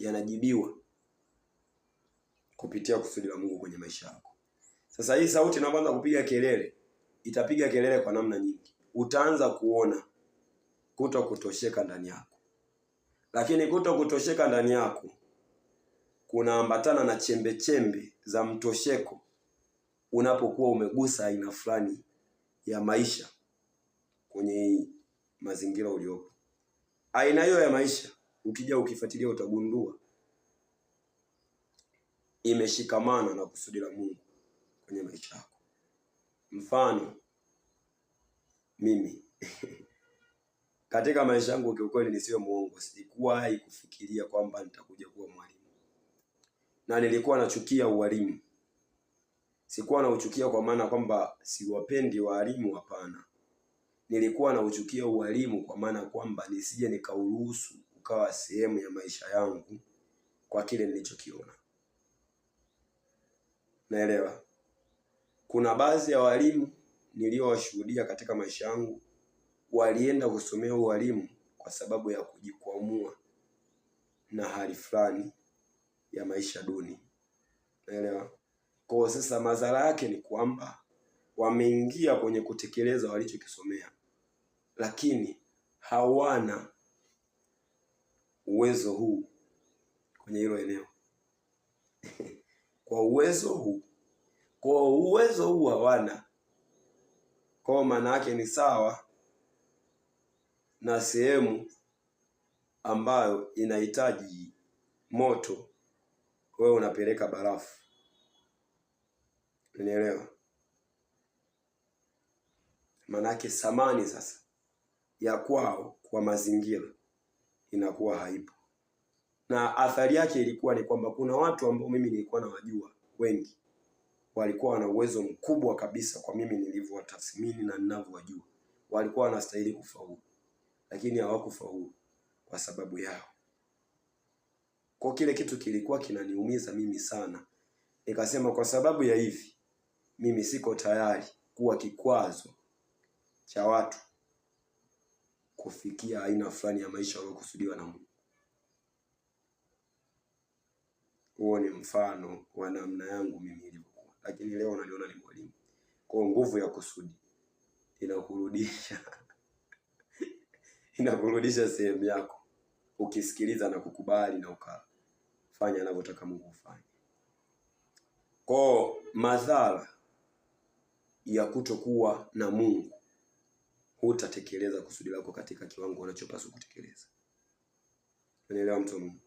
yanajibiwa kupitia kusudi la Mungu kwenye maisha yako. Sasa hii sauti inaanza kupiga kelele, itapiga kelele kwa namna nyingi. Utaanza kuona kutokutosheka ndani yako. Lakini kutokutosheka ndani yako kunaambatana na chembe chembe za mtosheko unapokuwa umegusa aina fulani ya maisha kwenye mazingira uliopo. Aina hiyo ya maisha ukija ukifuatilia utagundua imeshikamana na kusudi la Mungu kwenye maisha yako. Mfano, mimi katika maisha yangu kiukweli nisiwe muongo, sikuwahi kufikiria kwamba nitakuja kuwa mwalimu. Na nilikuwa nachukia ualimu. Sikuwa nauchukia kwa maana kwamba siwapendi walimu, hapana. Nilikuwa nauchukia ualimu kwa maana kwamba nisije nikauruhusu ukawa sehemu ya maisha yangu kwa kile nilichokiona. Naelewa. Kuna baadhi ya walimu niliowashuhudia katika maisha yangu walienda kusomea ualimu kwa sababu ya kujikwamua na hali fulani ya maisha duni. Naelewa. Kwa sasa madhara yake ni kwamba wameingia kwenye kutekeleza walichokisomea, lakini hawana uwezo huu kwenye hilo eneo. Kwa uwezo huu hawana. Kwa maana yake ni sawa na sehemu ambayo inahitaji moto, wewe unapeleka barafu. Unielewa? Maana yake samani sasa ya kwao kwa mazingira inakuwa haipo. Na athari yake ilikuwa ni kwamba kuna watu ambao mimi nilikuwa nawajua wengi walikuwa wana uwezo mkubwa kabisa kwa mimi nilivyowatathmini na ninavyowajua. Walikuwa wanastahili kufaulu, lakini hawakufaulu kwa sababu yao. Kwa kile kitu kilikuwa kinaniumiza mimi sana. Nikasema kwa sababu ya hivi, mimi siko tayari kuwa kikwazo cha watu kufikia aina fulani ya maisha waliokusudiwa na Mungu. Huo ni mfano wa namna yangu mimi nilivyokuwa. Lakini leo unaniona ni mwalimu. Kwa nguvu ya kusudi inakurudisha sehemu yako, ukisikiliza na kukubali na ukafanya anavyotaka Mungu ufanye. Kwa madhara ya kutokuwa na Mungu, hutatekeleza kusudi lako katika kiwango unachopaswa kutekeleza. Unaelewa mtu wa Mungu?